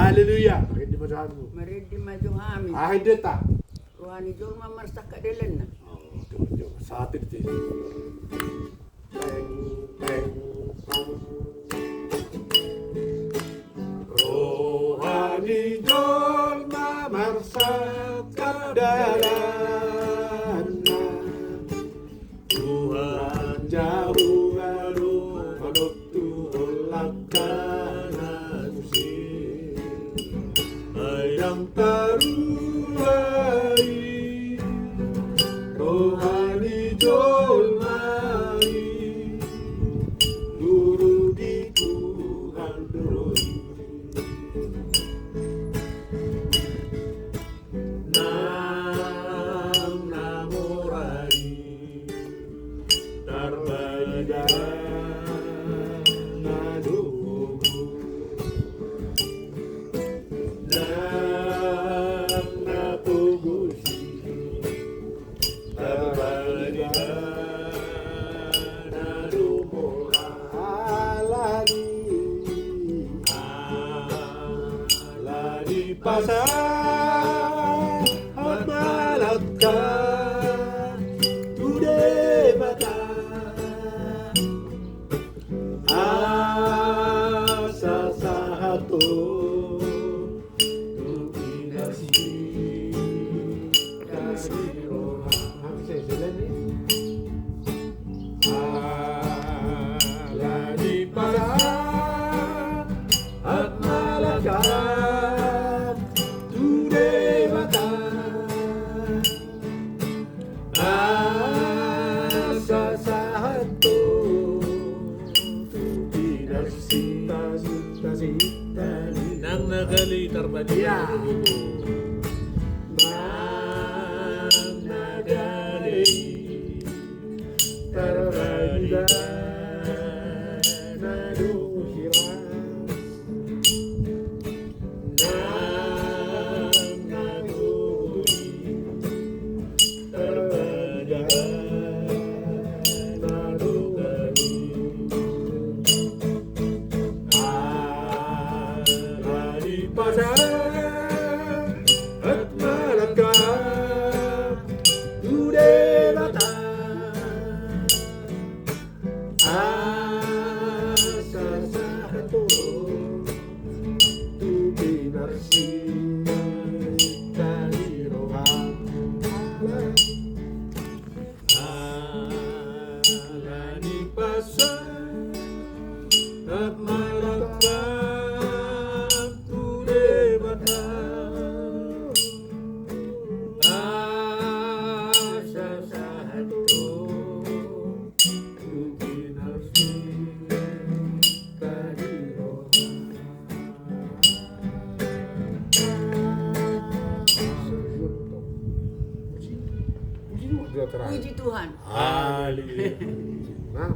Haleluya. Makin di majuhanmu. Merid di maju kami. Ahid deta. Rohani jol mamarsak ka delen na. Oh, coba saat itu. Teng teng. Rohani jol mamarsak kadalana. Tuhan jauh aduh manut tulak kanan si. Ayang taruhai rohani jolmai guru di Tuhan terus nam namorai tarbada nadugu nam napugusi tarbada nadumura alani pasar at malaka today mata asa sahato tukinasi kasiro alani pasar at malaka today mata asa sahato tukinasi Nang nagali tarbadiya. Nang nagali tarbadiya nadusiras nang naguli tarbadiya nadugali alani pasar at malangkap today mata asa sahato tu binarsi kalirohan alani pasar at malangkap today mata asa sahato tu binarsi kalirohan. Puji Tuhan. Haleluya. Nah,